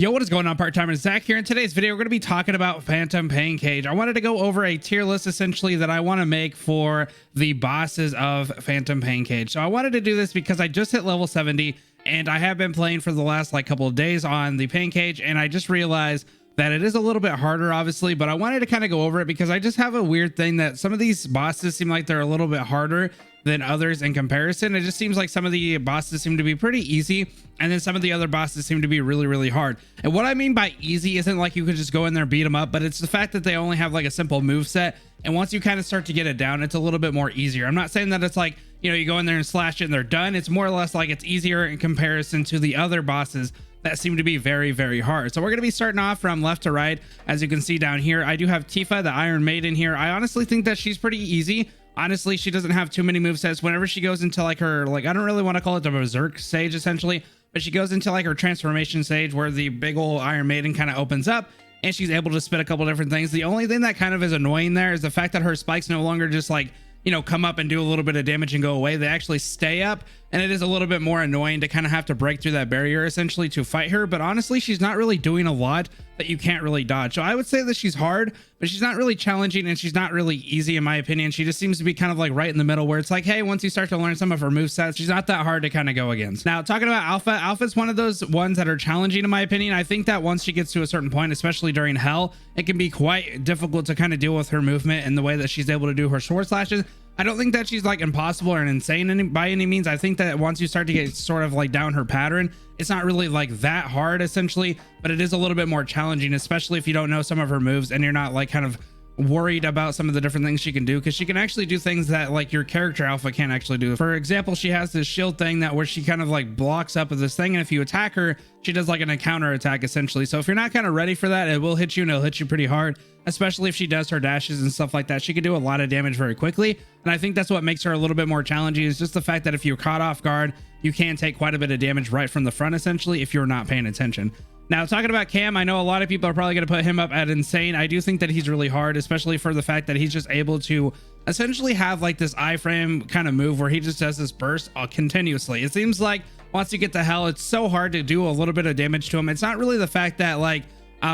Yo, what is going on? PartTimerZack here. In today's video, we're going to be talking about Phantom Pain Cage. I wanted to go over a tier list essentially that I want to make for the bosses of Phantom Pain Cage. So I wanted to do this because I just hit level 70 and I have been playing for the last couple of days on the Pain Cage, and I just realized that it is a little bit harder, obviously, but I wanted to kind of go over it because I just have a weird thing that some of these bosses seem like they're a little bit harder than others in comparison. It just seems like some of the bosses seem to be pretty easy, and then some of the other bosses seem to be really hard. And what I mean by easy isn't like you could just go in there and beat them up, but it's the fact that they only have like a simple move set, and once you kind of start to get it down, it's a little bit more easier. I'm not saying that it's like, you know, you go in there and slash it and they're done. It's more or less like it's easier in comparison to the other bosses that seem to be very hard. So we're going to be starting off from left to right. As you can see down here, I do have Tifa, the Iron Maiden here. I honestly think that she's pretty easy. Honestly, she doesn't have too many movesets. Whenever she goes into like her, I don't really want to call it the berserk stage essentially, but she goes into like her transformation stage where the big old Iron Maiden kind of opens up and she's able to spit a couple different things. The only thing that kind of is annoying there is the fact that her spikes no longer just like, you know, come up and do a little bit of damage and go away. They actually stay up, and it is a little bit more annoying to kind of have to break through that barrier essentially to fight her. But honestly, she's not really doing a lot that you can't really dodge. So I would say that she's hard, but she's not really challenging, and she's not really easy in my opinion. She just seems to be kind of like right in the middle where it's like, hey, once you start to learn some of her movesets, she's not that hard to kind of go against. Now, talking about Alpha's one of those ones that are challenging in my opinion. I think that once she gets to a certain point, especially during Hell, it can be quite difficult to kind of deal with her movement and the way that she's able to do her sword slashes. I don't think that she's like impossible or insane by any means. I think that once you start to get sort of like down her pattern, it's not really like that hard essentially, but it is a little bit more challenging, especially if you don't know some of her moves and you're not like kind of worried about some of the different things she can do, because she can actually do things that like your character Alpha can't actually do. For example, she has this shield thing that where she kind of like blocks up with this thing, and if you attack her, she does like a counter attack essentially. So if you're not kind of ready for that, it will hit you, and it'll hit you pretty hard, especially if she does her dashes and stuff like that. She can do a lot of damage very quickly, and I think that's what makes her a little bit more challenging, is just the fact that if you're caught off guard, you can take quite a bit of damage right from the front essentially if you're not paying attention. Now, talking about Cam, I know a lot of people are probably going to put him up at insane. I do think that he's really hard, especially for the fact that he's just able to essentially have like this iframe kind of move where he just does this burst continuously. It seems like once you get to Hell, it's so hard to do a little bit of damage to him. It's not really the fact that like,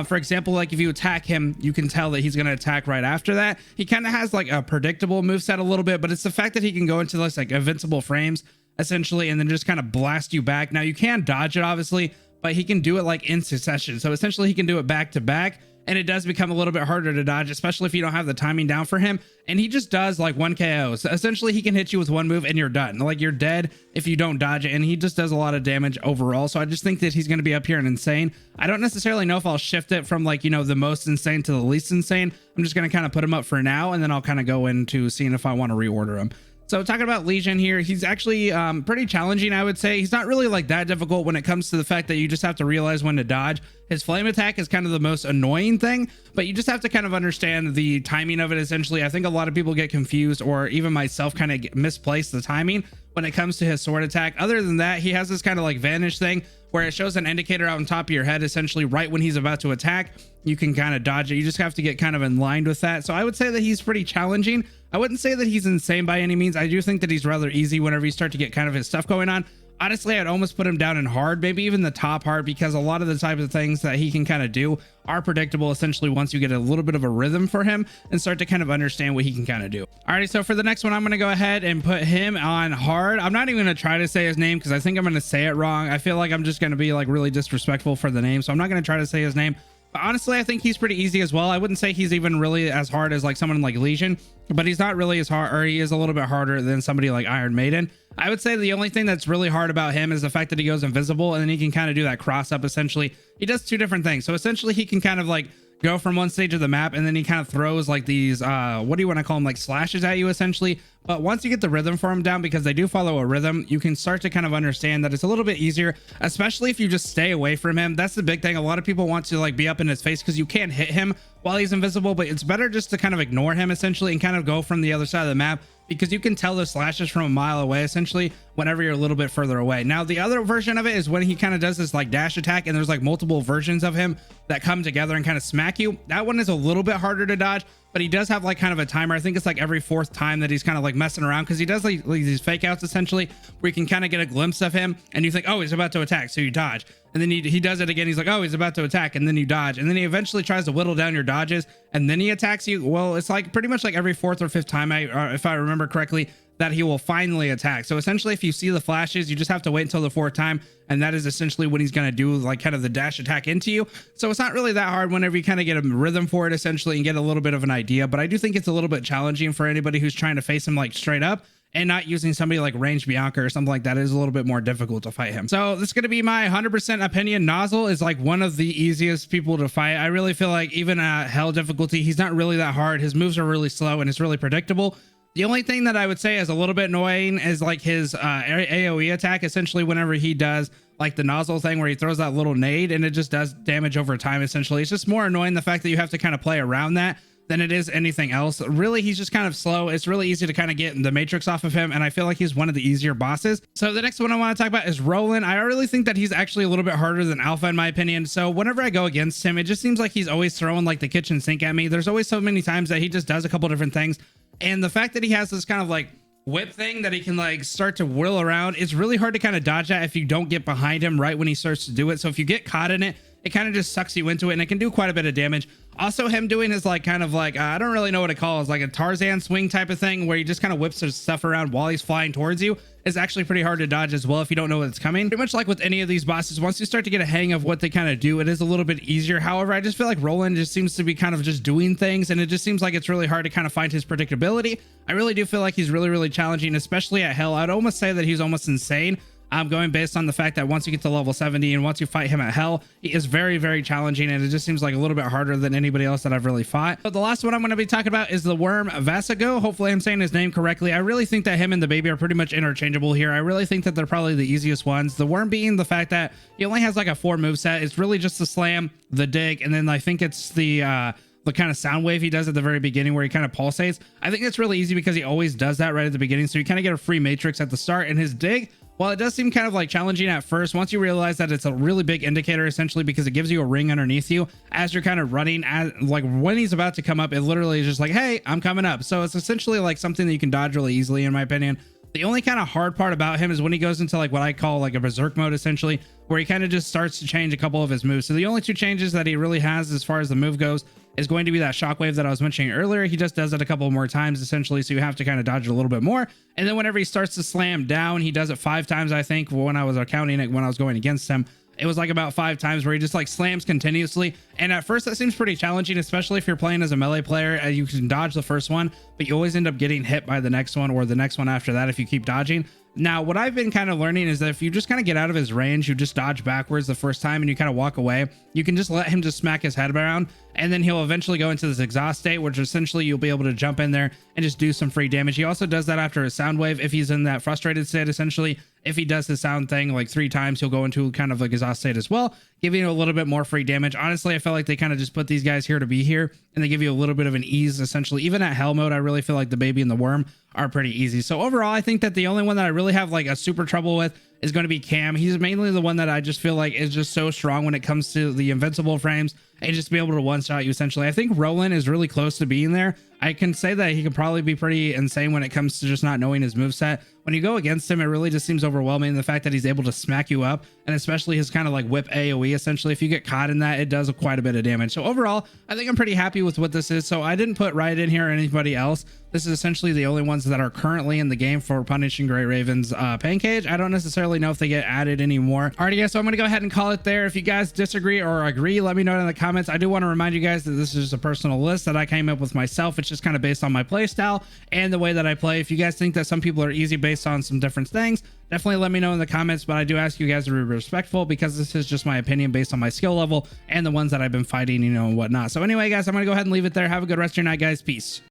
for example, like if you attack him, you can tell that he's going to attack right after that. He kind of has like a predictable moveset a little bit, but it's the fact that he can go into this like invincible frames essentially and then just kind of blast you back. Now you can dodge it obviously, but he can do it like in succession. So essentially he can do it back to back, and it does become a little bit harder to dodge, especially if you don't have the timing down for him. And he just does like 1 KO. So essentially he can hit you with one move and you're done. Like you're dead if you don't dodge it, and he just does a lot of damage overall. So I just think that he's going to be up here in insane. I don't necessarily know if I'll shift it from like, you know, the most insane to the least insane. I'm just going to kind of put him up for now, and then I'll kind of go into seeing if I want to reorder him. So talking about Legion here, he's actually pretty challenging, I would say. He's not really like that difficult when it comes to the fact that you just have to realize when to dodge. His flame attack is kind of the most annoying thing, but you just have to kind of understand the timing of it essentially. I think a lot of people get confused, or even myself kind of misplace the timing when it comes to his sword attack. Other than that, he has this kind of like vanish thing where it shows an indicator out on top of your head essentially right when he's about to attack. You can kind of dodge it. You just have to get kind of in line with that. So I would say that he's pretty challenging. I wouldn't say that he's insane by any means. I do think that he's rather easy whenever you start to get kind of his stuff going on. Honestly, I'd almost put him down in hard, maybe even the top hard, because a lot of the types of things that he can kind of do are predictable essentially once you get a little bit of a rhythm for him and start to kind of understand what he can kind of do. Alrighty, so for the next one, I'm going to go ahead and put him on hard. I'm not even going to try to say his name because I think I'm going to say it wrong. I feel like I'm just going to be like really disrespectful for the name, so I'm not going to try to say his name. But honestly, I think he's pretty easy as well. I wouldn't say he's even really as hard as like someone like Legion, but he's not really as hard, or he is a little bit harder than somebody like Iron Maiden. I would say the only thing that's really hard about him is the fact that he goes invisible, and then he can kind of do that cross up essentially. He does two different things. So essentially he can kind of like go from one stage of the map, and then he kind of throws like these what do you want to call them, like slashes at you essentially. But once you get the rhythm for him down, because they do follow a rhythm, you can start to kind of understand that it's a little bit easier, especially if you just stay away from him. That's the big thing. A lot of people want to like be up in his face because you can't hit him while he's invisible, but it's better just to kind of ignore him essentially and kind of go from the other side of the map, because you can tell the slashes from a mile away essentially whenever you're a little bit further away. Now the other version of it is when he kind of does this like dash attack, and there's like multiple versions of him that come together and kind of smack you. That one is a little bit harder to dodge, but he does have like kind of a timer. I think it's like every fourth time that he's kind of like messing around, because he does like these fake outs essentially where you can kind of get a glimpse of him and you think, oh, he's about to attack, so you dodge. and then he does it again. He's like, oh, he's about to attack, and then you dodge, and then he eventually tries to whittle down your dodges, and then he attacks you. Well, it's like pretty much like every fourth or fifth time, if I remember correctly, that he will finally attack. So essentially, if you see the flashes, you just have to wait until the fourth time, and that is essentially when he's going to do like kind of the dash attack into you. So it's not really that hard whenever you kind of get a rhythm for it essentially and get a little bit of an idea, but I do think it's a little bit challenging for anybody who's trying to face him like straight up and not using somebody like Range Bianca or something like that. It is a little bit more difficult to fight him. So this is going to be my 100% opinion. Nozzle is like one of the easiest people to fight. I really feel like even at hell difficulty, he's not really that hard. His moves are really slow and it's really predictable. The only thing that I would say is a little bit annoying is like his AoE attack. Essentially, whenever he does like the nozzle thing where he throws that little nade and it just does damage over time, essentially. It's just more annoying the fact that you have to kind of play around that than it is anything else. Really, he's just kind of slow. It's really easy to kind of get the matrix off of him, and I feel like he's one of the easier bosses. So the next one I want to talk about is Roland. I really think that he's actually a little bit harder than Alpha in my opinion. So whenever I go against him, it just seems like he's always throwing like the kitchen sink at me. There's always so many times that he just does a couple different things, and the fact that he has this kind of like whip thing that he can like start to whirl around, it's really hard to kind of dodge that if you don't get behind him right when he starts to do it. So if you get caught in it, it kind of just sucks you into it, and it can do quite a bit of damage. Also, him doing his like kind of like I don't really know what it calls, like a Tarzan swing type of thing where he just kind of whips his stuff around while he's flying towards you is actually pretty hard to dodge as well if you don't know what's coming. Pretty much like with any of these bosses, once you start to get a hang of what they kind of do, it is a little bit easier. However, I just feel like Roland just seems to be kind of just doing things, and it just seems like it's really hard to kind of find his predictability. I really do feel like he's really challenging, especially at hell. I'd almost say that he's almost insane. I'm going based on the fact that once you get to level 70 and once you fight him at hell, he is very challenging, and it just seems like a little bit harder than anybody else that I've really fought. But the last one I'm going to be talking about is the worm Vasigo. Hopefully I'm saying his name correctly. I really think that him and the baby are pretty much interchangeable here. I really think that they're probably the easiest ones. The worm being the fact that he only has like a 4 moveset. It's really just the slam, the dig, and then I think it's the kind of sound wave he does at the very beginning where he kind of pulsates. I think it's really easy because he always does that right at the beginning. So you kind of get a free matrix at the start, and his dig, while it does seem kind of like challenging at first, once you realize that it's a really big indicator essentially because it gives you a ring underneath you as you're kind of running at like when he's about to come up, it literally is just like, hey, I'm coming up. So it's essentially like something that you can dodge really easily in my opinion. The only kind of hard part about him is when he goes into like what I call like a berserk mode essentially, where he kind of just starts to change a couple of his moves. So the only 2 changes that he really has as far as the move goes is going to be that shockwave that I was mentioning earlier. He just does it a couple more times essentially, so you have to kind of dodge it a little bit more. And then whenever he starts to slam down, he does it 5 times, I think, when I was counting it when I was going against him. It was like about 5 times where he just like slams continuously. And at first that seems pretty challenging, especially if you're playing as a melee player. You can dodge the first one, but you always end up getting hit by the next one or the next one after that if you keep dodging. Now, what I've been kind of learning is that if you just kind of get out of his range, you just dodge backwards the first time and you kind of walk away, you can just let him just smack his head around, and then he'll eventually go into this exhaust state, which essentially you'll be able to jump in there and just do some free damage. He also does that after a sound wave. If he's in that frustrated state, essentially, if he does the sound thing like 3 times, he'll go into kind of like exhaust state as well, giving you a little bit more free damage. Honestly, I feel like they kind of just put these guys here to be here, and they give you a little bit of an ease essentially. Even at hell mode, I really feel like the baby and the worm are pretty easy. So overall, I think that the only one that I really have like a super trouble with is going to be Cam. He's mainly the one that I just feel like is just so strong when it comes to the invincible frames and just be able to one-shot you essentially. I think Roland is really close to being there. I can say that he can probably be pretty insane when it comes to just not knowing his moveset. When you go against him, it really just seems overwhelming, the fact that he's able to smack you up, and especially his kind of like whip AoE essentially. If you get caught in that, it does quite a bit of damage. So overall, I think I'm pretty happy with what this is. So I didn't put Riot in here or anybody else. This is essentially the only ones that are currently in the game for Punishing Great Raven's pain cage. I don't necessarily know if they get added anymore. Alrighty guys, so I'm gonna go ahead and call it there. If you guys disagree or agree, let me know in the comments. I do want to remind you guys that this is just a personal list that I came up with myself. It's just kind of based on my play style and the way that I play. If you guys think that some people are easy based on some different things, definitely let me know in the comments. But I do ask you guys to be respectful because this is just my opinion based on my skill level and the ones that I've been fighting, you know, and whatnot. So anyway guys, I'm gonna go ahead and leave it there. Have a good rest of your night guys. Peace.